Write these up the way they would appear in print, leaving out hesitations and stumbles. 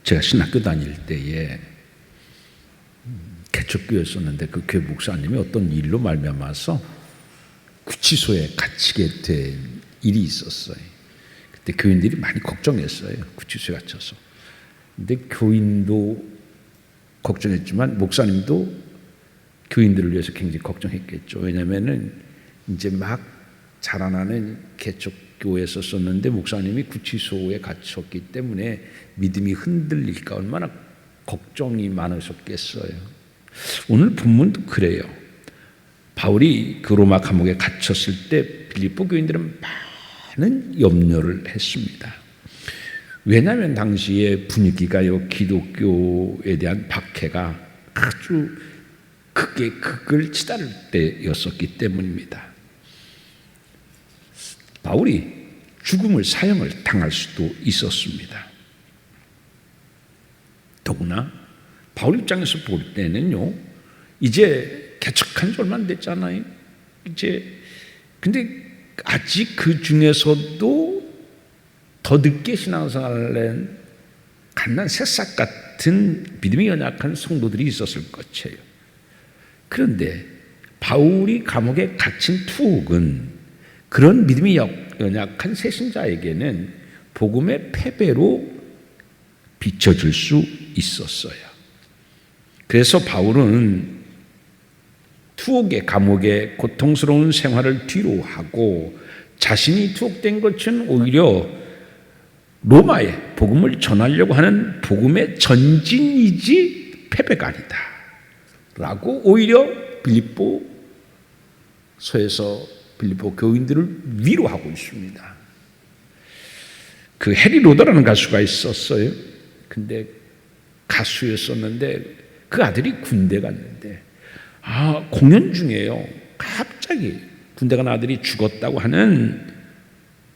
제가 신학교 다닐 때에 개척교회였었는데 그 교회 목사님이 어떤 일로 말미암아서 구치소에 갇히게 된 일이 있었어요. 그때 교인들이 많이 걱정했어요. 구치소에 갇혀서. 근데 교인도 걱정했지만 목사님도 교인들을 위해서 굉장히 걱정했겠죠. 왜냐하면은 이제 막 자라나는 개척교회에 썼었는데 목사님이 구치소에 갇혔기 때문에 믿음이 흔들릴까 얼마나 걱정이 많으셨겠어요. 오늘 본문도 그래요. 바울이 그 로마 감옥에 갇혔을 때 빌립보 교인들은 많은 염려를 했습니다. 왜냐하면 당시의 분위기가요, 기독교에 대한 박해가 아주 크게 극을 치달을 때였었기 때문입니다. 바울이 죽음을 사형을 당할 수도 있었습니다. 더구나 바울 입장에서 볼 때는요, 이제 개척한 지 얼마 안 됐잖아요. 근데 아직 그 중에서도 더 늦게 신앙생활을 한 갓난 새싹 같은 믿음이 연약한 성도들이 있었을 것이에요. 그런데 바울이 감옥에 갇힌 투옥은 그런 믿음이 연약한 새신자에게는 복음의 패배로 비춰질 수 있었어요. 그래서 바울은 투옥의 감옥의 고통스러운 생활을 뒤로하고 자신이 투옥된 것은 오히려 로마에 복음을 전하려고 하는 복음의 전진이지 패배가 아니다 라고 오히려 빌립보서에서 빌립보 교인들을 위로하고 있습니다. 그 해리 로더라는 가수가 있었어요. 근데 가수였었는데 그 아들이 군대 갔는데 공연 중에요, 갑자기 군대 간 아들이 죽었다고 하는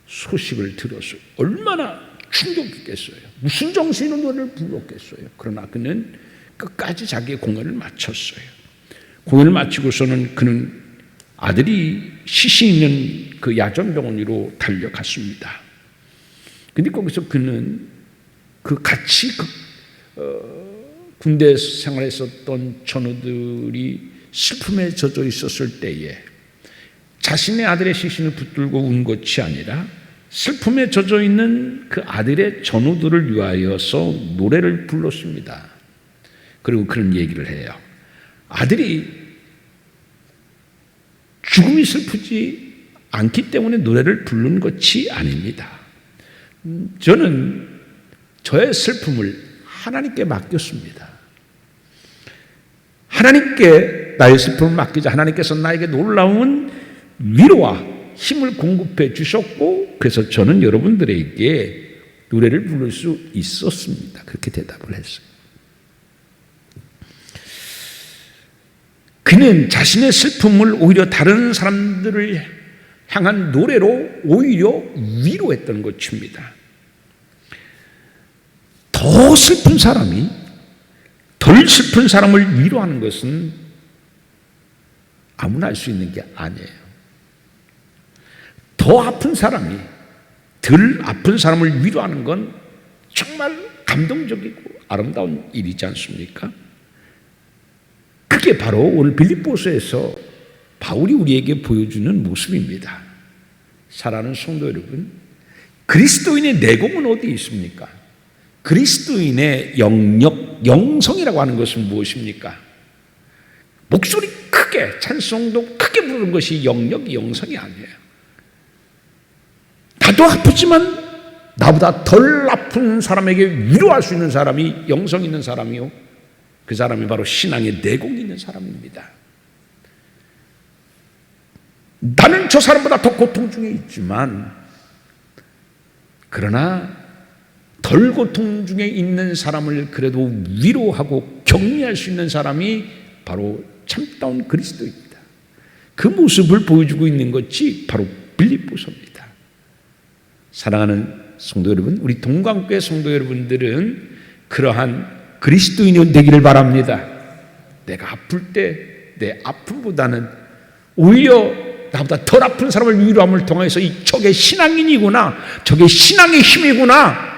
소식을 들었어요. 얼마나 충격이겠어요. 무슨 정신으로 노래를 불렀겠어요. 그러나 그는 끝까지 자기의 공연을 마쳤어요. 공연을 마치고서는 그는 아들이 시신 있는 그 야전병원으로 달려갔습니다. 근데 거기서 그는 같이 군대 생활했었던 전우들이 슬픔에 젖어 있었을 때에 자신의 아들의 시신을 붙들고 운 것이 아니라 슬픔에 젖어 있는 그 아들의 전우들을 위하여서 노래를 불렀습니다. 그리고 그런 얘기를 해요. 아들이 죽음이 슬프지 않기 때문에 노래를 부른 것이 아닙니다. 저는 저의 슬픔을 하나님께 맡겼습니다. 하나님께 나의 슬픔을 맡기자 하나님께서 나에게 놀라운 위로와 힘을 공급해 주셨고, 그래서 저는 여러분들에게 노래를 부를 수 있었습니다. 그렇게 대답을 했어요. 그는 자신의 슬픔을 오히려 다른 사람들을 향한 노래로 오히려 위로했던 것입니다. 더 슬픈 사람이 덜 슬픈 사람을 위로하는 것은 아무나 할 수 있는 게 아니에요. 더 아픈 사람이 덜 아픈 사람을 위로하는 건 정말 감동적이고 아름다운 일이지 않습니까? 그게 바로 오늘 빌립보서에서 바울이 우리에게 보여주는 모습입니다. 사랑하는 성도 여러분, 그리스도인의 내공은 어디 있습니까? 그리스도인의 영성이라고 하는 것은 무엇입니까? 목소리 크게 찬송도 크게 부르는 것이 영성이 아니에요. 나도 아프지만 나보다 덜 아픈 사람에게 위로할 수 있는 사람이 영성 있는 사람이요, 그 사람이 바로 신앙의 내공이 있는 사람입니다. 나는 저 사람보다 더 고통 중에 있지만, 그러나 덜 고통 중에 있는 사람을 그래도 위로하고 격려할 수 있는 사람이 바로 참다운 그리스도입니다. 그 모습을 보여주고 있는 것이 바로 빌립보서입니다. 사랑하는 성도 여러분, 우리 동광교회 성도 여러분들은 그러한 그리스도인이 되기를 바랍니다. 내가 아플 때 내 아픔보다는 오히려 나보다 덜 아픈 사람을 위로함을 통해서 저게 신앙인이구나, 저게 신앙의 힘이구나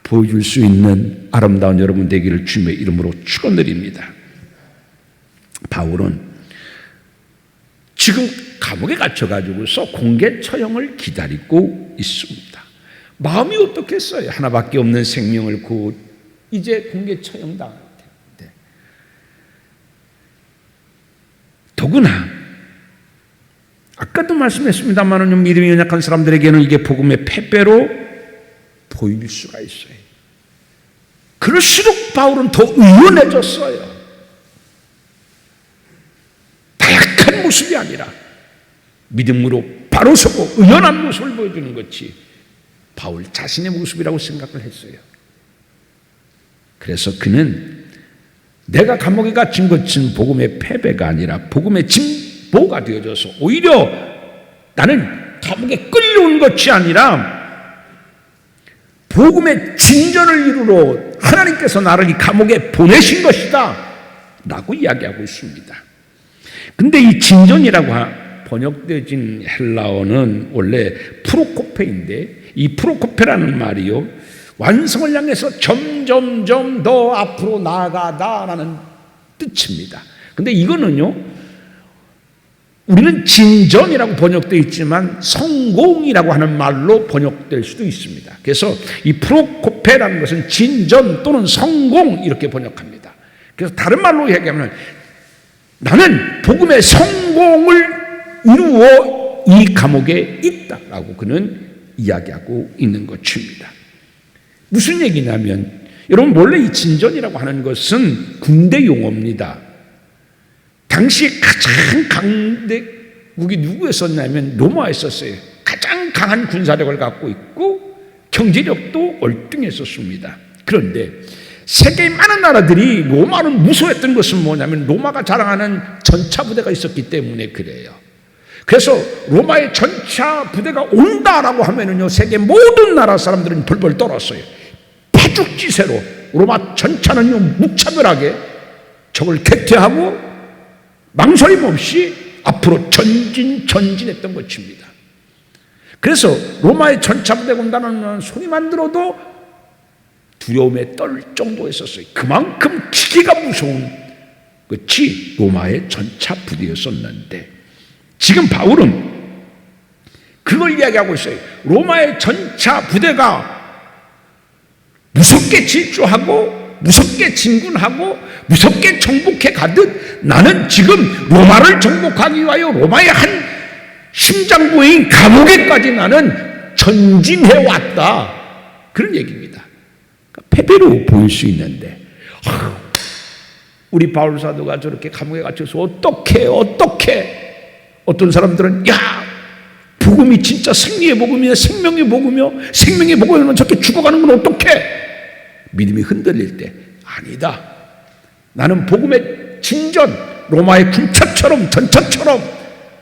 보여줄 수 있는 아름다운 여러분 되기를 주님의 이름으로 축원드립니다. 바울은 지금 감옥에 갇혀가지고서 공개 처형을 기다리고 있습니다. 마음이 어떻겠어요? 하나밖에 없는 생명을 곧 이제 공개 처형당할 텐데. 더구나 아까도 말씀했습니다만 믿음이 연약한 사람들에게는 이게 복음의 패배로 보일 수가 있어요. 그럴수록 바울은 더 의연해졌어요. 다약한 모습이 아니라 믿음으로 바로 서고 의연한 모습을 보여주는 것이 바울 자신의 모습이라고 생각을 했어요. 그래서 그는 내가 감옥에 갇힌 것은 복음의 패배가 아니라 복음의 진보가 되어져서 오히려 나는 감옥에 끌려온 것이 아니라 복음의 진전을 이루러 하나님께서 나를 이 감옥에 보내신 것이다 라고 이야기하고 있습니다. 근데 이 진전이라고 번역되어진 헬라어는 원래 프로코페인데 이 프로코페라는 말이요 완성을 향해서 점점점 더 앞으로 나아가다라는 뜻입니다. 근데 이거는요 우리는 진전이라고 번역되어 있지만 성공이라고 하는 말로 번역될 수도 있습니다. 그래서 이 프로코페라는 것은 진전 또는 성공 이렇게 번역합니다. 그래서 다른 말로 얘기하면 나는 복음의 성공을 이루어 이 감옥에 있다라고 그는 이야기하고 있는 것입니다. 무슨 얘기냐면 여러분 원래 이 진전이라고 하는 것은 군대 용어입니다. 당시 가장 강대국이 누구였었냐면 로마에 있었어요. 가장 강한 군사력을 갖고 있고 경제력도 월등했었습니다. 그런데 세계의 많은 나라들이 로마를 무서워했던 것은 뭐냐면 로마가 자랑하는 전차 부대가 있었기 때문에 그래요. 그래서 로마의 전차 부대가 온다라고 하면은요 세계 모든 나라 사람들은 벌벌 떨었어요. 파죽지세로 로마 전차는요 무차별하게 적을 격퇴하고 망설임 없이 앞으로 전진했던 것입니다. 그래서 로마의 전차 부대가 온다는 소리만 들어도 두려움에 떨 정도였었어요. 그만큼 기계가 무서운 것이 로마의 전차 부대였었는데 지금 바울은 그걸 이야기하고 있어요. 로마의 전차 부대가 무섭게 질주하고 무섭게 진군하고 무섭게 정복해 가듯 나는 지금 로마를 정복하기 위하여 로마의 한 심장부인 감옥에까지 나는 전진해 왔다. 그런 얘기입니다. 패배로 보일 수 있는데 우리 바울 사도가 저렇게 감옥에 갇혀서 어떻게 어떤 사람들은 야 복음이 진짜 승리의 복음이야 생명의 복음이요 생명의 복음이면 저렇게 죽어가는 건 어떡해 믿음이 흔들릴 때 아니다 나는 복음의 진전 로마의 군차처럼 전차처럼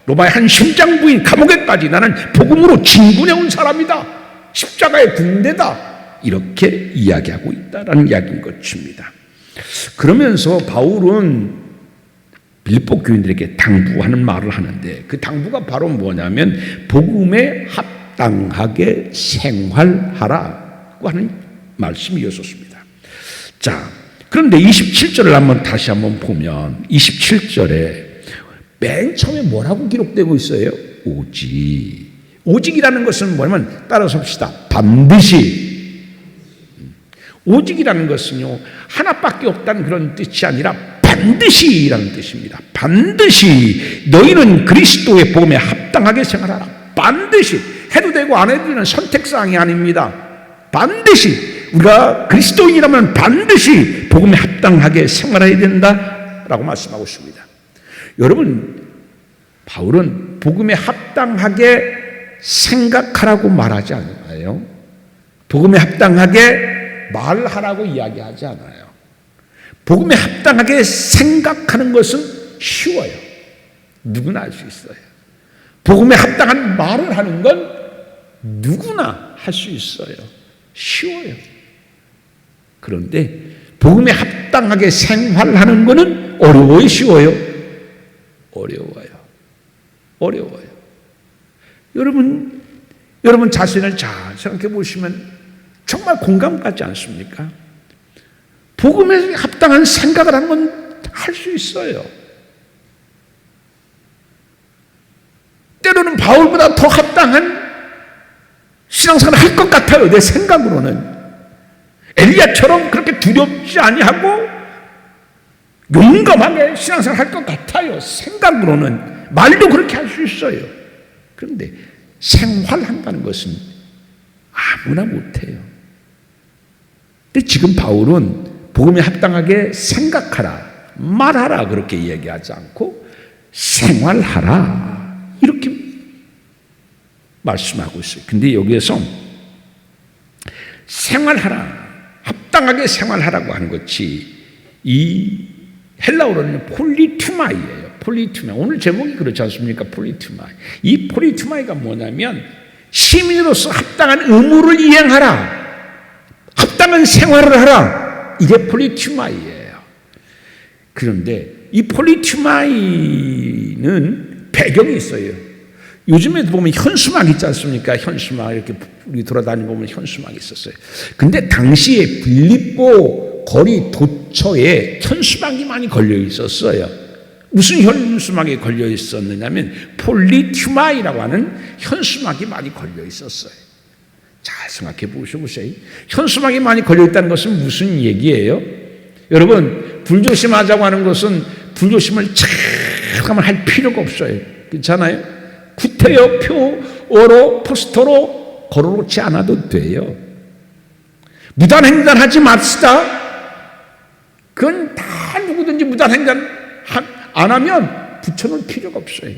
로마의 한 심장부인 감옥에까지 나는 복음으로 진군해 온 사람이다 십자가의 군대다 이렇게 이야기하고 있다라는 이야기인 것입니다. 그러면서 바울은 빌립보 교인들에게 당부하는 말을 하는데 그 당부가 바로 뭐냐면 복음에 합당하게 생활하라고 하는 말씀이었습니다. 자, 그런데 27절을 다시 한번 보면 27절에 맨 처음에 뭐라고 기록되고 있어요? 오직이라는 것은 뭐냐면 따라서 봅시다. 반드시 오직이라는 것은요 하나밖에 없다는 그런 뜻이 아니라 반드시라는 뜻입니다. 반드시 너희는 그리스도의 복음에 합당하게 생활하라. 반드시 해도 되고 안 해도 되는 선택사항이 아닙니다. 반드시 우리가 그리스도인이라면 반드시 복음에 합당하게 생활해야 된다라고 말씀하고 있습니다. 여러분 바울은 복음에 합당하게 생각하라고 말하지 않아요. 복음에 합당하게 말하라고 이야기하지 않아요. 복음에 합당하게 생각하는 것은 쉬워요. 누구나 할 수 있어요. 복음에 합당한 말을 하는 건 누구나 할 수 있어요. 쉬워요. 그런데 복음에 합당하게 생활하는 것은 어려워요, 쉬워요? 어려워요. 여러분 자신을 잘 생각해 보시면 정말 공감 가지 않습니까? 복음에 합당한 생각을 하는 건 할 수 있어요. 때로는 바울보다 더 합당한 신앙생활을 할 것 같아요. 내 생각으로는. 엘리야처럼 그렇게 두렵지 아니하고 용감하게 신앙생활을 할 것 같아요. 생각으로는. 말도 그렇게 할 수 있어요. 그런데 생활한다는 것은 아무나 못해요. 근데 지금 바울은 복음에 합당하게 생각하라, 말하라 그렇게 얘기하지 않고 생활하라 이렇게 말씀하고 있어요. 근데 여기에서 생활하라, 합당하게 생활하라고 하는 것이 이 헬라어로는 폴리투마이예요. 폴리투마. 오늘 제목이 그렇지 않습니까? 폴리투마이. 이 폴리투마이가 뭐냐면 시민으로서 합당한 의무를 이행하라, 합당한 생활을 하라. 이게 폴리투마이예요. 그런데 이 폴리투마이는 배경이 있어요. 요즘에 보면 현수막 있지 않습니까? 현수막 이렇게 우리 돌아다니고 보면 현수막이 있었어요. 근데 당시에 빌립보 거리 도처에 현수막이 많이 걸려 있었어요. 무슨 현수막이 걸려 있었느냐면 폴리투마이라고 하는 현수막이 많이 걸려 있었어요. 잘 생각해 보셔보세요. 현수막이 많이 걸려 있다는 것은 무슨 얘기예요? 여러분, 불조심하자고 하는 것은 불조심을 잠깐만 할 필요가 없어요. 그렇잖아요? 구태여 표어로 포스터로 걸어놓지 않아도 돼요. 무단횡단하지 맙시다. 그건 다 누구든지 무단횡단 안 하면 붙여놓을 필요가 없어요.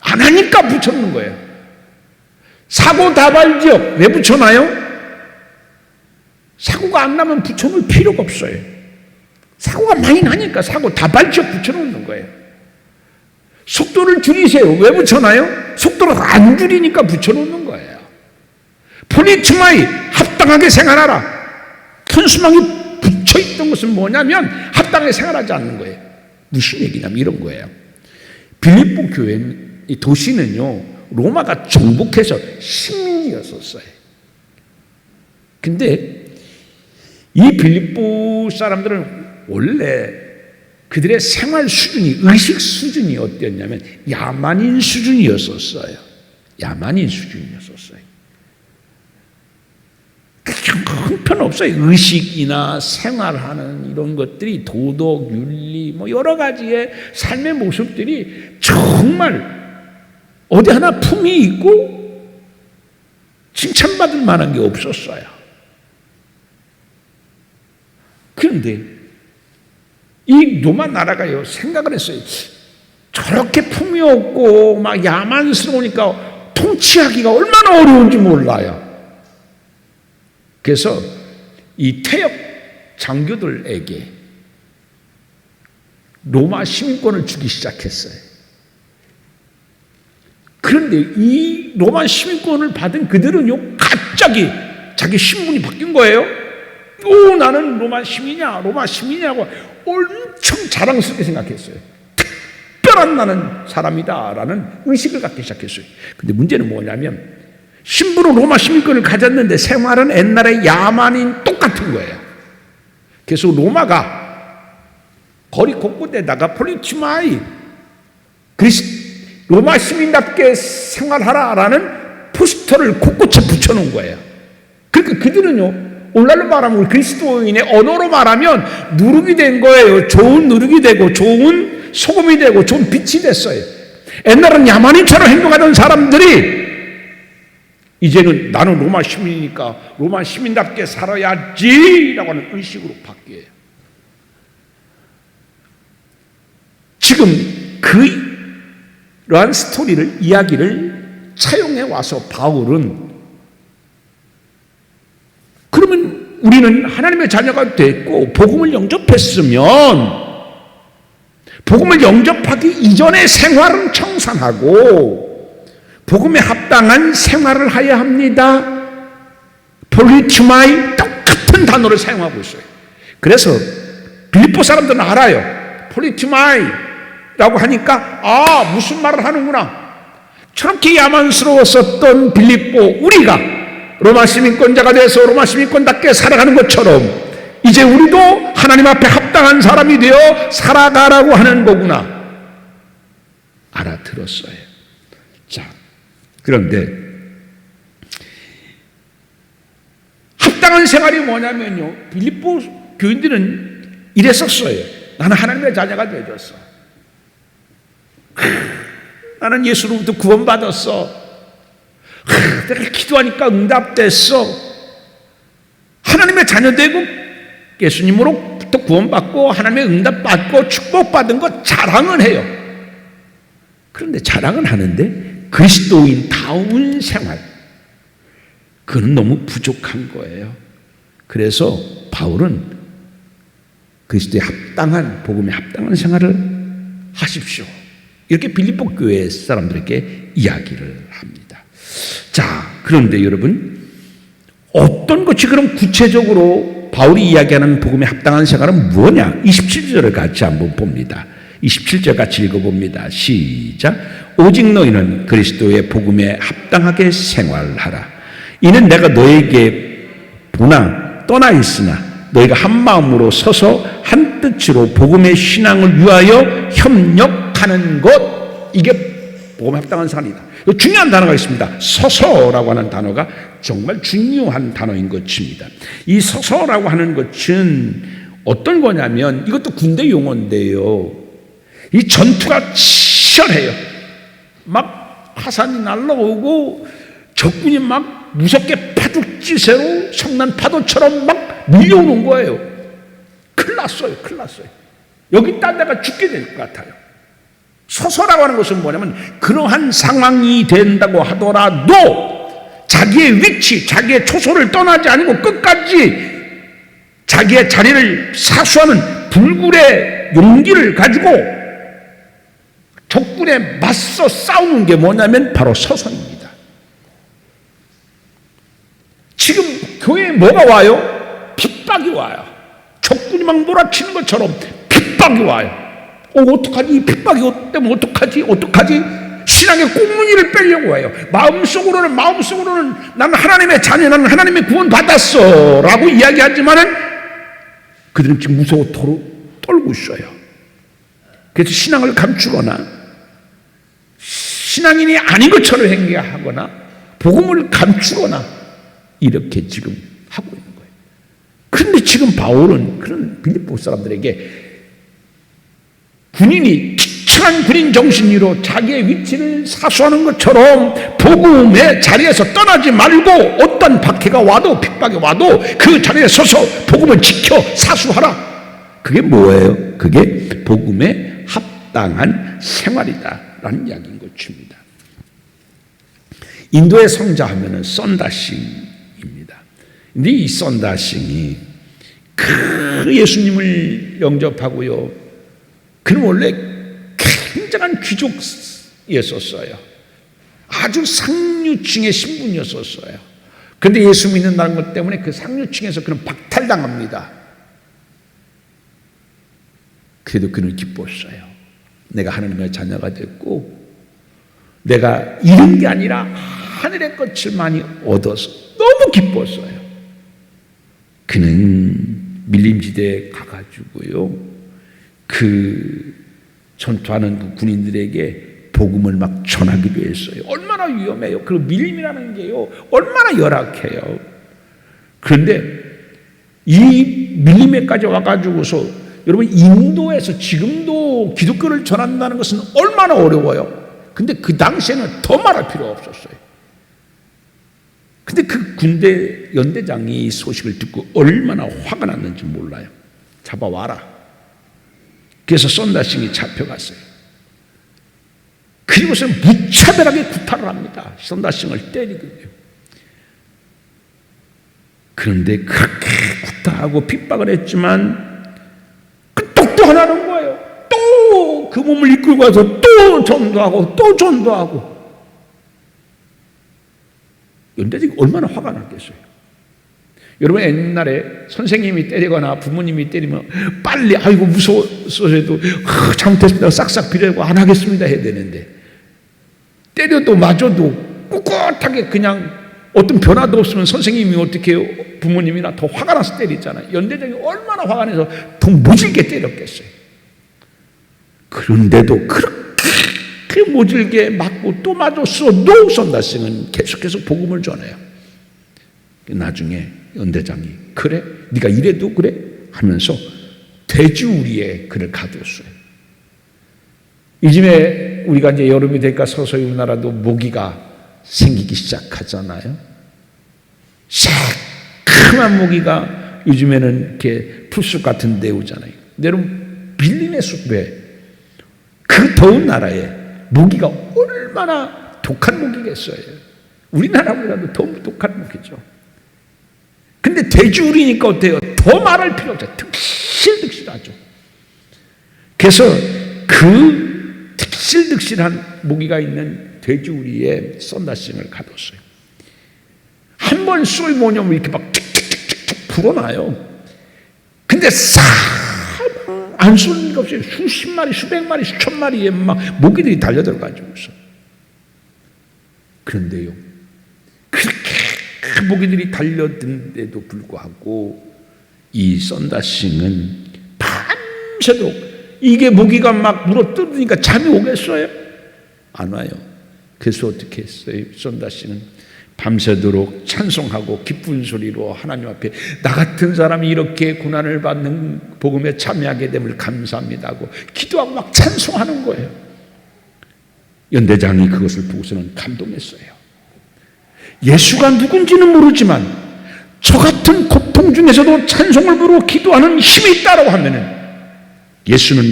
안 하니까 붙여놓는 거예요. 사고 다발지역 왜 붙여놔요? 사고가 안 나면 붙여놓을 필요가 없어요. 사고가 많이 나니까 사고 다발지역 붙여놓는 거예요. 속도를 줄이세요. 왜 붙여놔요? 속도를 안 줄이니까 붙여놓는 거예요. 폴리투마이, 합당하게 생활하라. 현수막이 붙여있던 것은 뭐냐면 합당하게 생활하지 않는 거예요. 무슨 얘기냐면 이런 거예요. 빌립보 교회, 이 도시는요, 로마가 정복해서 식민지였었어요. 근데 이 빌립보 사람들은 원래 그들의 생활 수준이, 의식 수준이 어땠냐면 야만인 수준이었었어요. 야만인 수준이었었어요. 형편없어요. 의식이나 생활하는 이런 것들이 도덕, 윤리, 뭐 여러 가지의 삶의 모습들이 정말 어디 하나 품이 있고 칭찬받을 만한 게 없었어요. 그런데 이 로마 나라가요, 생각을 했어요. 저렇게 품이 없고 막 야만스러우니까 통치하기가 얼마나 어려운지 몰라요. 그래서 이 퇴역 장교들에게 로마 시민권을 주기 시작했어요. 그런데 이 로마 시민권을 받은 그들은요, 갑자기 자기 신분이 바뀐 거예요. 오, 나는 로마 시민이야, 로마 시민이라고 엄청 자랑스럽게 생각했어요. 특별한 나는 사람이다라는 의식을 갖기 시작했어요. 근데 문제는 뭐냐면 신분은 로마 시민권을 가졌는데 생활은 옛날에 야만인 똑같은 거예요. 그래서 로마가 거리 곳곳에다가 폴리투마이, 로마 시민답게 생활하라라는 포스터를 곳곳에 붙여놓은 거예요. 그러니까 그들은요, 오늘날로 말하면 우리 그리스도인의 언어로 말하면 누룩이 된 거예요. 좋은 누룩이 되고 좋은 소금이 되고 좋은 빛이 됐어요. 옛날은 야만인처럼 행동하던 사람들이 이제는 나는 로마 시민이니까 로마 시민답게 살아야지라고 하는 의식으로 바뀌어요. 지금 그러한 스토리를, 이야기를 차용해 와서 바울은 그러면 우리는 하나님의 자녀가 됐고 복음을 영접했으면 복음을 영접하기 이전의 생활은 청산하고 복음에 합당한 생활을 해야 합니다. 폴리투마이, 똑같은 단어를 사용하고 있어요. 그래서 빌립보 사람들은 알아요. 폴리투마이라고 하니까 무슨 말을 하는구나. 저렇게 야만스러웠었던 빌립보, 우리가 로마 시민권자가 돼서 로마 시민권답게 살아가는 것처럼 이제 우리도 하나님 앞에 합당한 사람이 되어 살아가라고 하는 거구나 알아들었어요. 자, 그런데 합당한 생활이 뭐냐면요, 빌립보 교인들은 이랬었어요. 나는 하나님의 자녀가 되어졌어. 나는 예수로부터 구원받았어. 내가 기도하니까 응답됐어. 하나님의 자녀 되고 예수님으로부터 구원받고 하나님의 응답받고 축복받은 거 자랑을 해요. 그런데 자랑은 하는데 그리스도인다운 생활, 그건 너무 부족한 거예요. 그래서 바울은 그리스도에 합당한, 복음에 합당한 생활을 하십시오, 이렇게 빌립보 교회 사람들에게 이야기를 합니다. 자, 그런데 여러분, 어떤 것이 그럼 구체적으로 바울이 이야기하는 복음에 합당한 생활은 뭐냐? 27절을 같이 한번 봅니다. 27절 같이 읽어봅니다. 시작. 오직 너희는 그리스도의 복음에 합당하게 생활하라. 이는 내가 너에게 떠나 있으나 너희가 한 마음으로 서서 한 뜻으로 복음의 신앙을 위하여 협력하는 것, 이게 복음에 합당한 생활이다. 중요한 단어가 있습니다. 서서라고 하는 단어가 정말 중요한 단어인 것입니다. 이 서서라고 하는 것은 어떤 거냐면, 이것도 군대 용어인데요, 이 전투가 치열해요. 막 화산이 날라오고 적군이 막 무섭게 파죽지세로 성난 파도처럼 막 밀려오는 거예요. 큰일 났어요. 여기 있다 내가 죽게 될 것 같아요. 서서라고 하는 것은 뭐냐면, 그러한 상황이 된다고 하더라도 자기의 위치, 자기의 초소를 떠나지 않고 끝까지 자기의 자리를 사수하는 불굴의 용기를 가지고 적군에 맞서 싸우는 게 뭐냐면 바로 서서입니다. 지금 교회에 뭐가 와요? 핍박이 와요. 적군이 막 몰아치는 것처럼 핍박이 와요. 어떡하지? 이 핍박이 때문에 어떡하지? 신앙의 꽁무니를 빼려고 해요. 마음속으로는 나는 하나님의 자녀, 나는 하나님의 구원 받았어 라고 이야기하지만은 그들은 지금 무서워 떨고 있어요. 그래서 신앙을 감추거나 신앙인이 아닌 것처럼 행위하거나 복음을 감추거나 이렇게 지금 하고 있는 거예요. 그런데 지금 바울은 그런 빌립보 사람들에게 군인이 지체한 군인 정신으로 자기의 위치를 사수하는 것처럼 복음의 자리에서 떠나지 말고 어떤 박해가 와도 핍박이 와도 그 자리에 서서 복음을 지켜 사수하라. 그게 뭐예요? 그게 복음에 합당한 생활이다라는 이야기인 것입니다. 인도의 성자 하면은 썬다싱입니다. 근데 이 썬다싱이 그 예수님을 영접하고요, 그는 원래 굉장한 귀족이었었어요. 아주 상류층의 신분이었었어요. 그런데 예수 믿는다는 것 때문에 그 상류층에서 그는 박탈당합니다. 그래도 그는 기뻤어요. 내가 하나님의 자녀가 됐고 내가 잃은 게 아니라 하늘의 것을 많이 얻어서 너무 기뻤어요. 그는 밀림지대에 가가지고요, 그 전투하는 그 군인들에게 복음을 막 전하기도 했어요. 얼마나 위험해요. 그리고 밀림이라는 게요, 얼마나 열악해요. 그런데 이 밀림에까지 와가지고서, 여러분, 인도에서 지금도 기독교를 전한다는 것은 얼마나 어려워요. 근데 그 당시에는 더 말할 필요 없었어요. 근데 그 군대 연대장이 이 소식을 듣고 얼마나 화가 났는지 몰라요. 잡아와라. 그래서 썬다싱이 잡혀갔어요. 그리고서는 무차별하게 구타를 합니다. 썬다싱을 때리거든요. 그런데 그렇게 구타하고 핍박을 했지만 그 똑똑하다는 거예요. 또 그 몸을 이끌고 와서 또 전도하고 또 전도하고. 연대장이 얼마나 화가 났겠어요. 여러분, 옛날에 선생님이 때리거나 부모님이 때리면 빨리 아이고 무서워서 해도 잘못했습니다 싹싹 빌어고 안 하겠습니다 해야 되는데, 때려도 맞아도 꿋꿋하게 그냥 어떤 변화도 없으면 선생님이 어떻게 해요? 부모님이나 더 화가 나서 때리잖아요. 연대장이 얼마나 화가 나서 더 모질게 때렸겠어요. 그런데도 그렇게 모질게 맞고 또 맞았어도 선다싱은 계속해서 복음을 전해요. 나중에 연대장이 그래? 네가 이래도 그래? 하면서 돼지우리에 그를 가두었어요. 요즘에 우리가 이제 여름이 되니까 서서히 우리나라도 모기가 생기기 시작하잖아요. 새카만 모기가 요즘에는 이렇게 풀숲 같은 데 오잖아요. 여러분, 빌림의 숲에 그 더운 나라에 모기가 얼마나 독한 모기겠어요. 우리나라보다도 더 독한 모기죠. 근데 돼지우리니까 어때요? 더 말할 필요 없어요. 득실득실하죠. 그래서 그 득실득실한 모기가 있는 돼지우리에 썬다싱을 가뒀어요. 한 번 쏘이 뭐냐면 이렇게 막 툭툭툭툭 불어나요. 근데 안 쏘는 게 없어요. 수십 마리, 수백 마리, 수천 마리에 막 모기들이 달려들어가지고 있어. 그런데요, 그렇게 모기들이 달려든데도 불구하고 이 썬다싱은 밤새도록, 이게 모기가 막 물어뜯으니까 잠이 오겠어요? 안 와요. 그래서 어떻게 했어요? 썬다싱은 밤새도록 찬송하고 기쁜 소리로 하나님 앞에 나 같은 사람이 이렇게 고난을 받는 복음에 참여하게 됨을 감사합니다 하고 기도하고 막 찬송하는 거예요. 연대장이 그것을 보고서는 감동했어요. 예수가 누군지는 모르지만 저 같은 고통 중에서도 찬송을 부르고 기도하는 힘이 있다고 하면은 예수는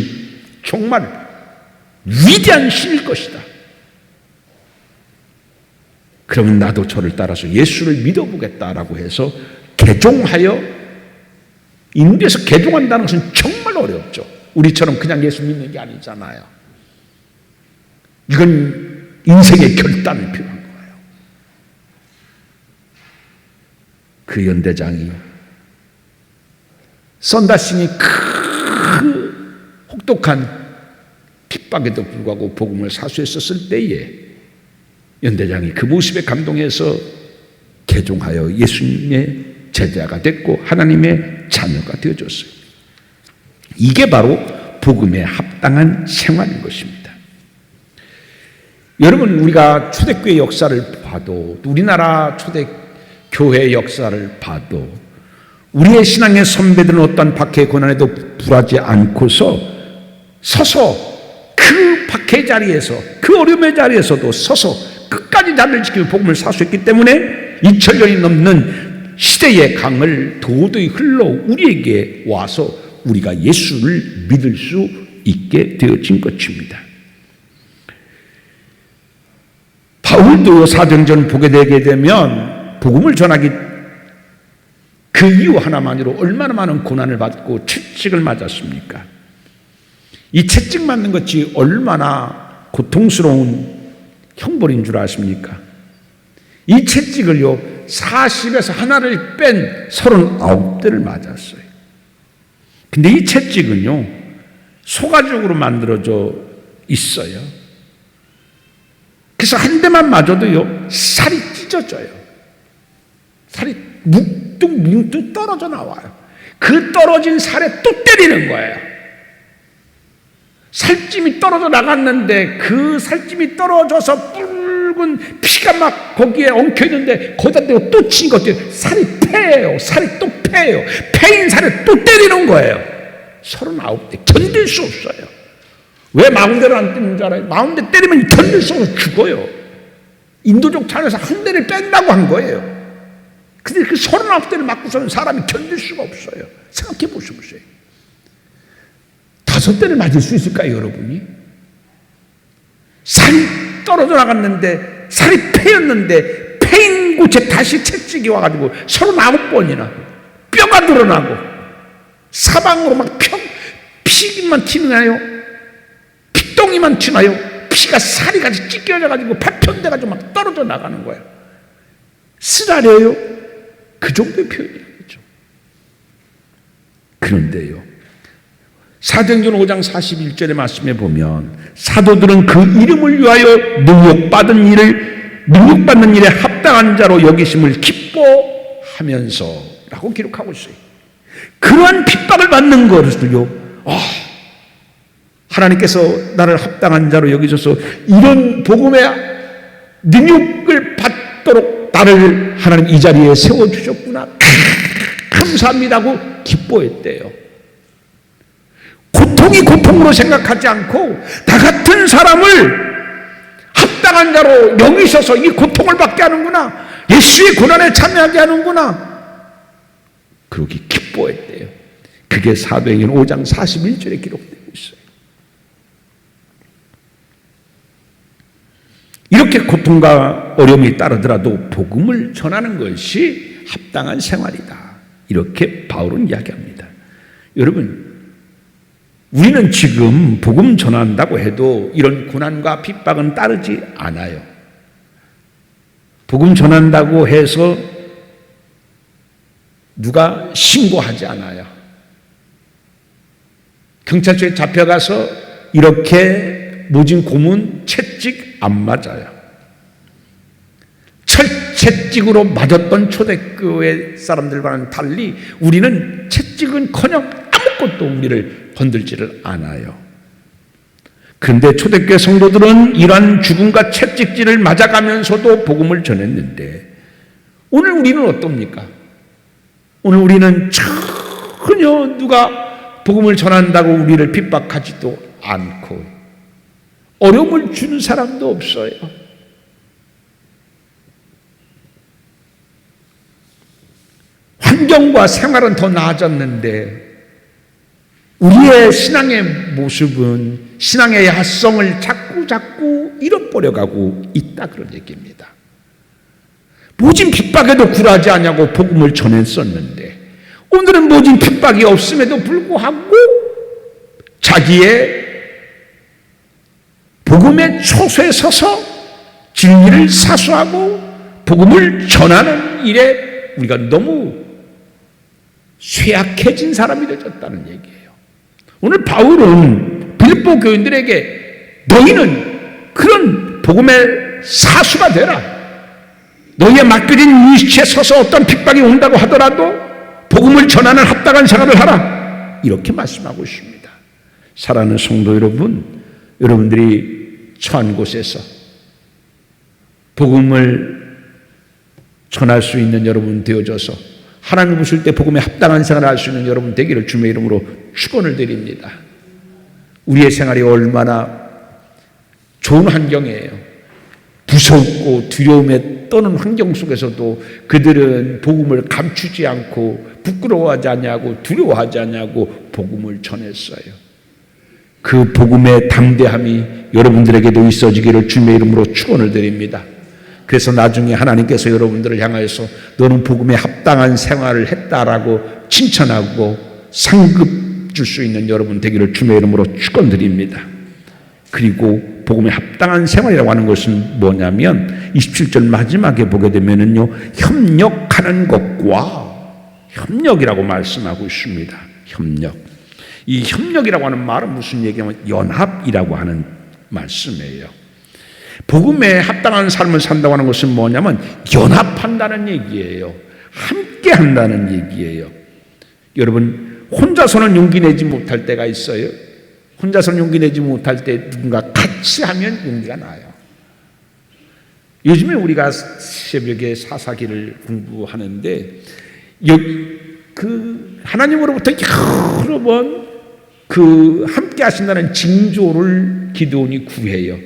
정말 위대한 신일 것이다. 그러면 나도 저를 따라서 예수를 믿어보겠다라고 해서 개종하여, 인도에서 개종한다는 것은 정말 어렵죠. 우리처럼 그냥 예수 믿는 게 아니잖아요. 이건 인생의 결단이 필요한 거예요. 그 연대장이 썬다싱이 그 혹독한 핍박에도 불구하고 복음을 사수했었을 때에 연대장이 그 모습에 감동해서 개종하여 예수님의 제자가 됐고 하나님의 자녀가 되어졌어요. 이게 바로 복음에 합당한 생활인 것입니다. 여러분, 우리가 초대교회 역사를 봐도, 우리나라 초대교회 역사를 봐도 우리의 신앙의 선배들은 어떤 박해의 고난에도 불하지 않고서 서서 그 박해 자리에서, 그 어려움의 자리에서도 서서 끝까지 자리를 지키며 복음을 사수했기 때문에 2000년이 넘는 시대의 강을 도저히 흘러 우리에게 와서 우리가 예수를 믿을 수 있게 되어진 것입니다. 바울도 사도행전 보게 되게 되면 복음을 전하기 그 이유 하나만으로 얼마나 많은 고난을 받고 채찍을 맞았습니까? 이 채찍 맞는 것이 얼마나 고통스러운 형벌인 줄 아십니까? 이 채찍을요 40에서 하나를 뺀 39대를 맞았어요. 근데 이 채찍은요 소가죽으로 만들어져 있어요. 그래서 한 대만 맞아도요 살이 찢어져요. 살이 뭉뚱뭉뚱 떨어져 나와요. 그 떨어진 살에 또 때리는 거예요. 살찜이 떨어져 나갔는데 그 살찜이 떨어져서 붉은 피가 막 거기에 엉켜있는데 거기다 대고 또 친 것들, 살이 패예요. 살이 또 패예요. 패인 살에 또 때리는 거예요. 39대 견딜 수 없어요. 왜 40대를 안 때리는 줄 알아요? 40대 때리면 견딜 수 없어서 죽어요. 인도적 차원에서 한 대를 뺀다고 한 거예요. 근데 그 39대를 맞고서는 사람이 견딜 수가 없어요. 생각해 보십시오. 5대를 맞을 수 있을까요, 여러분이? 살이 떨어져 나갔는데, 살이 패였는데, 패인 곳에 다시 채찍이 와가지고 39번이나 뼈가 드러나고, 사방으로 막 피만 튀나요? 피똥이만 튀나요? 피가 살이 같이 찢겨져가지고 파편돼가지고 막 떨어져 나가는 거예요. 쓰라려요? 그 정도의 표현이죠. 그런데요, 사도행전 5장 41절의 말씀에 보면 사도들은 그 이름을 위하여 능력받은 일을 능력받는 일에 합당한 자로 여기심을 기뻐하면서 라고 기록하고 있어요. 그러한 핍박을 받는 것을요, 하나님께서 나를 합당한 자로 여기셔서 이런 복음의 능력을 받도록 나를 하나님 이 자리에 세워주셨구나, 감사합니다고 기뻐했대요. 고통이 고통으로 생각하지 않고 나 같은 사람을 합당한 자로 여기셔서 이 고통을 받게 하는구나, 예수의 고난에 참여하게 하는구나, 그러기 기뻐했대요. 그게 사도행전 5장 41절에 기록되고 있어요. 이렇게 고통과 어려움이 따르더라도 복음을 전하는 것이 합당한 생활이다, 이렇게 바울은 이야기합니다. 여러분, 우리는 지금 복음 전한다고 해도 이런 고난과 핍박은 따르지 않아요. 복음 전한다고 해서 누가 신고하지 않아요. 경찰서에 잡혀가서 이렇게 모진 고문, 채찍 안 맞아요. 철채찍으로 맞았던 초대교회 사람들과는 달리 우리는 채찍은커녕 아무것도 우리를 건들지를 않아요. 그런데 초대교회 성도들은 이러한 죽음과 채찍질을 맞아가면서도 복음을 전했는데, 오늘 우리는 어떻습니까? 오늘 우리는 전혀 누가 복음을 전한다고 우리를 핍박하지도 않고 어려움을 주는 사람도 없어요. 환경과 생활은 더 나아졌는데 우리의 신앙의 모습은 신앙의 야성을 자꾸 잃어버려가고 있다, 그런 얘기입니다. 모진 핍박에도 굴하지 않냐고 복음을 전했었는데 오늘은 모진 핍박이 없음에도 불구하고 자기의 복음의 초소에 서서 진리를 사수하고 복음을 전하는 일에 우리가 너무 쇠약해진 사람이 되었다는 얘기예요. 오늘 바울은 빌립보 교인들에게 너희는 그런 복음의 사수가 되라, 너희의 맡겨진 위치에 서서 어떤 핍박이 온다고 하더라도 복음을 전하는 합당한 생활을 하라, 이렇게 말씀하고 있습니다. 사랑하는 성도 여러분, 여러분들이 처한 곳에서 복음을 전할 수 있는 여러분 되어져서 하나님을 부실 때 복음에 합당한 생활을 할 수 있는 여러분 되기를 주님의 이름으로 축원을 드립니다. 우리의 생활이 얼마나 좋은 환경이에요. 무섭고 두려움에 떠는 환경 속에서도 그들은 복음을 감추지 않고 부끄러워하지 않냐고 두려워하지 않냐고 복음을 전했어요. 그 복음의 담대함이 여러분들에게도 있어지기를 주님의 이름으로 축원을 드립니다. 그래서 나중에 하나님께서 여러분들을 향하여서 너는 복음에 합당한 생활을 했다라고 칭찬하고 상급 줄 수 있는 여러분 되기를 주님의 이름으로 축원드립니다. 그리고 복음에 합당한 생활이라고 하는 것은 뭐냐면 27절 마지막에 보게 되면은요, 협력하는 것과 협력이라고 말씀하고 있습니다. 협력. 이 협력이라고 하는 말은 무슨 얘기냐면 연합이라고 하는 말씀이에요. 복음에 합당한 삶을 산다고 하는 것은 뭐냐면 연합한다는 얘기예요. 함께 한다는 얘기예요. 여러분, 혼자서는 용기 내지 못할 때가 있어요. 혼자서는 용기 내지 못할 때 누군가 같이 하면 용기가 나요. 요즘에 우리가 새벽에 사사기를 공부하는데 하나님으로부터 여러 번 함께 하신다는 징조를 기드온이 구해요.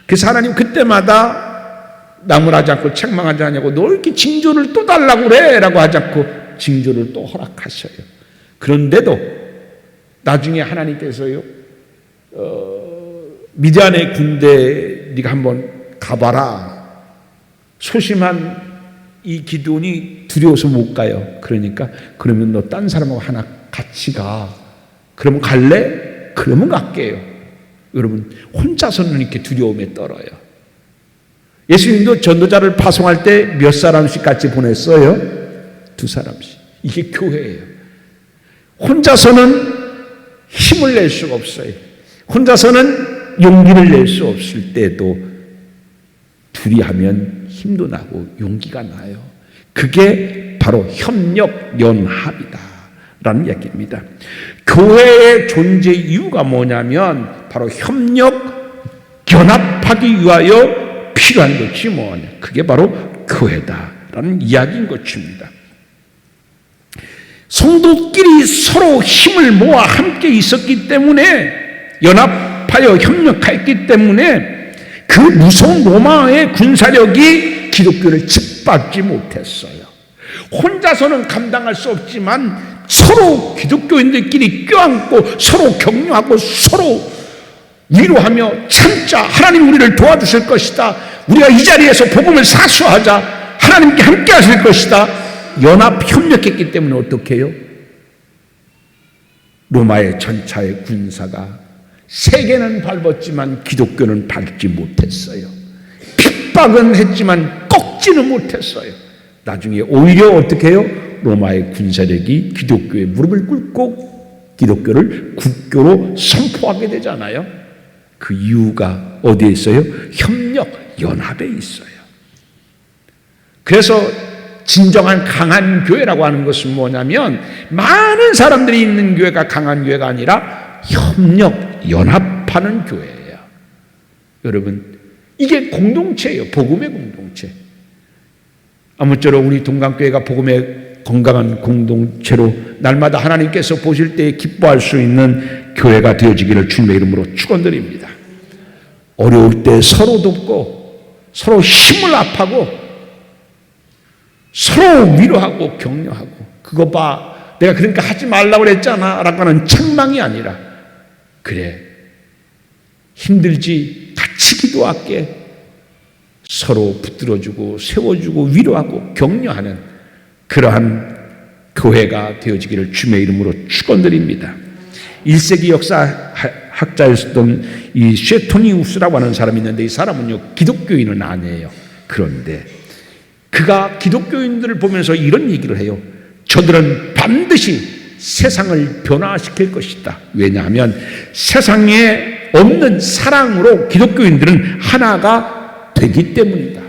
그래서 하나님 그때마다 나무라지 않고 책망하지 않냐고 너 이렇게 징조를 또 달라고 그래 라고 하지 않고 징조를 또 허락하셔요. 그런데도 나중에 하나님께서요, 미디안의 군대 네가 한번 가봐라. 소심한 이 기드온이 두려워서 못 가요. 그러니까 그러면 너 딴 사람하고 하나 같이 가. 그러면 갈래? 그러면 갈게요. 여러분, 혼자서는 이렇게 두려움에 떨어요. 예수님도 전도자를 파송할 때 몇 사람씩 같이 보냈어요? 2사람씩. 이게 교회예요. 혼자서는 힘을 낼 수가 없어요. 혼자서는 용기를 낼 수 없을 때도 둘이 하면 힘도 나고 용기가 나요. 그게 바로 협력 연합이다 라는 얘기입니다. 교회의 존재 이유가 뭐냐면 바로 협력 연합하기 위하여 필요한 것이 뭐냐, 그게 바로 교회다라는 이야기인 것입니다. 성도끼리 서로 힘을 모아 함께 있었기 때문에, 연합하여 협력했기 때문에 그 무서운 로마의 군사력이 기독교를 짓밟지 못했어요. 혼자서는 감당할 수 없지만 서로 기독교인들끼리 껴안고 서로 격려하고 서로 위로하며 참자, 하나님 우리를 도와주실 것이다, 우리가 이 자리에서 복음을 사수하자, 하나님께 함께 하실 것이다, 연합 협력했기 때문에 어떻게 해요? 로마의 전차의 군사가 세계는 밟았지만 기독교는 밟지 못했어요. 핍박은 했지만 꺾지는 못했어요. 나중에 오히려 어떻게 해요? 로마의 군사력이 기독교의 무릎을 꿇고 기독교를 국교로 선포하게 되잖아요. 그 이유가 어디에 있어요? 협력, 연합에 있어요. 그래서 진정한 강한 교회라고 하는 것은 뭐냐면, 많은 사람들이 있는 교회가 강한 교회가 아니라 협력, 연합하는 교회예요. 여러분, 이게 공동체예요. 복음의 공동체. 아무쪼록 우리 동강교회가 복음의 건강한 공동체로 날마다 하나님께서 보실 때 기뻐할 수 있는 교회가 되어지기를 주님의 이름으로 축원드립니다. 어려울 때 서로 돕고 서로 힘을 합하고 서로 위로하고 격려하고, 그거 봐, 내가 그러니까 하지 말라고 그랬잖아 라고 하는 책망이 아니라, 그래, 힘들지, 같이 기도할게, 서로 붙들어주고 세워주고 위로하고 격려하는 그러한 교회가 되어지기를 주님의 이름으로 축원드립니다. 1세기 역사학자였던 이 쉐토니우스라고 하는 사람이 있는데, 이 사람은요 기독교인은 아니에요. 그런데 그가 기독교인들을 보면서 이런 얘기를 해요. 저들은 반드시 세상을 변화시킬 것이다. 왜냐하면 세상에 없는 사랑으로 기독교인들은 하나가 되기 때문이다.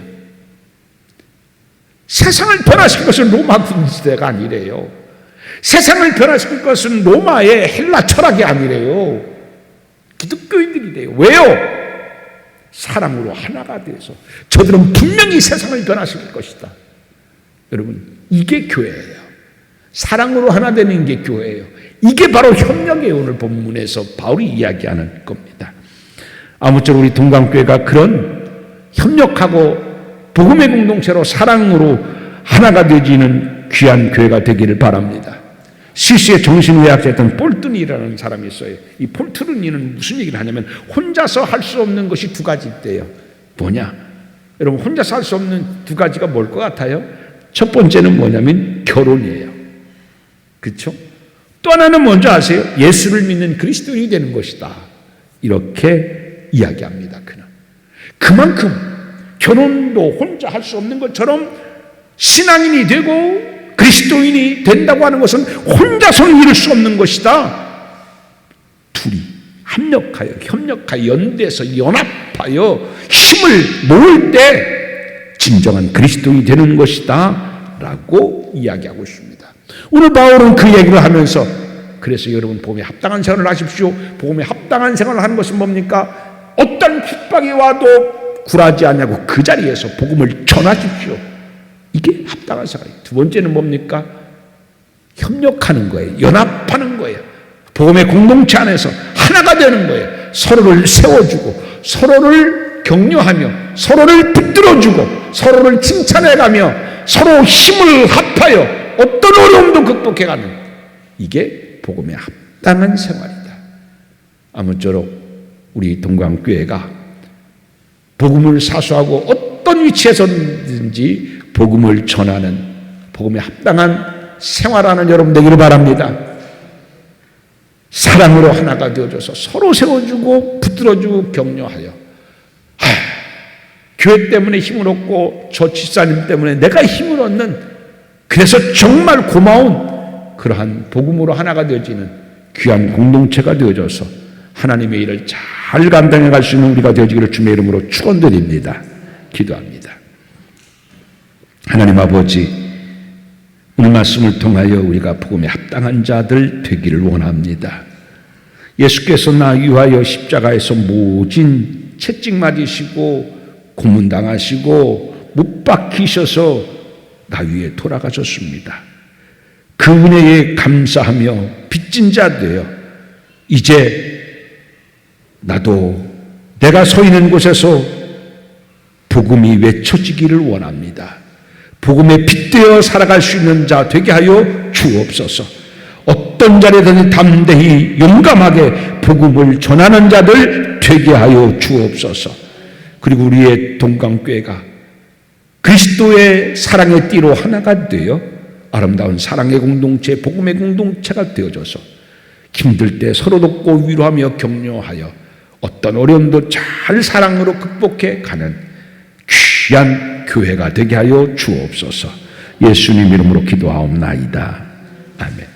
세상을 변화시킬 것은 로마 군시대가 아니래요. 세상을 변화시킬 것은 로마의 헬라 철학이 아니래요. 기독교인들이래요. 왜요? 사랑으로 하나가 돼서 저들은 분명히 세상을 변화시킬 것이다. 여러분, 이게 교회예요. 사랑으로 하나 되는 게 교회예요. 이게 바로 협력이에요. 오늘 본문에서 바울이 이야기하는 겁니다. 아무쪼록 우리 동강교회가 그런 협력하고 복음의 공동체로 사랑으로 하나가 되어지는 귀한 교회가 되기를 바랍니다. 스위스의 정신의학자였던 폴트니라는 사람이 있어요. 이 폴트니는 무슨 얘기를 하냐면, 혼자서 할 수 없는 것이 두 가지 있대요. 뭐냐? 여러분, 혼자서 할 수 없는 두 가지가 뭘 것 같아요? 첫 번째는 뭐냐면 결혼이에요. 그렇죠? 또 하나는 뭔지 아세요? 예수를 믿는 그리스도인이 되는 것이다. 이렇게 이야기합니다. 그는 그만큼 결혼도 혼자 할 수 없는 것처럼 신앙인이 되고 그리스도인이 된다고 하는 것은 혼자서는 이룰 수 없는 것이다. 둘이 합력하여, 협력하여, 연대해서 연합하여 힘을 모을 때 진정한 그리스도인이 되는 것이다 라고 이야기하고 있습니다. 오늘 바울은 그 얘기를 하면서, 그래서 여러분 복음에 합당한 생활을 하십시오. 복음에 합당한 생활을 하는 것은 뭡니까? 어떤 핍박이 와도 굴하지 않냐고 그 자리에서 복음을 전하십시오. 이게 합당한 생활이에요. 두 번째는 뭡니까? 협력하는 거예요. 연합하는 거예요. 복음의 공동체 안에서 하나가 되는 거예요. 서로를 세워주고 서로를 격려하며 서로를 붙들어주고 서로를 칭찬해가며 서로 힘을 합하여 어떤 어려움도 극복해가는, 이게 복음의 합당한 생활이다. 아무쪼록 우리 동강교회가 복음을 사수하고 어떤 위치에서든지 복음을 전하는 복음에 합당한 생활하는 여러분 되기를 바랍니다. 사랑으로 하나가 되어줘서 서로 세워주고 붙들어주고 격려하여, 교회 때문에 힘을 얻고 저 집사님 때문에 내가 힘을 얻는, 그래서 정말 고마운 그러한 복음으로 하나가 되어지는 귀한 공동체가 되어져서 하나님의 일을 잘 감당해 갈 수 있는 우리가 되어지기를 주님의 이름으로 축원드립니다. 기도합니다. 하나님 아버지, 오늘 말씀을 통하여 우리가 복음에 합당한 자들 되기를 원합니다. 예수께서 나 위하여 십자가에서 모진 채찍 맞으시고 고문당하시고 못 박히셔서 나 위에 돌아가셨습니다. 그 은혜에 감사하며 빚진 자 되어 이제 나도 내가 서 있는 곳에서 복음이 외쳐지기를 원합니다. 복음에 빗대어 살아갈 수 있는 자 되게 하여 주옵소서. 어떤 자리에든 담대히 용감하게 복음을 전하는 자들 되게 하여 주옵소서. 그리고 우리의 동강교회가 그리스도의 사랑의 띠로 하나가 되어 아름다운 사랑의 공동체, 복음의 공동체가 되어져서 힘들 때 서로 돕고 위로하며 격려하여 어떤 어려움도 잘 사랑으로 극복해 가는 귀한 교회가 되게 하여 주옵소서. 예수님 이름으로 기도하옵나이다. 아멘.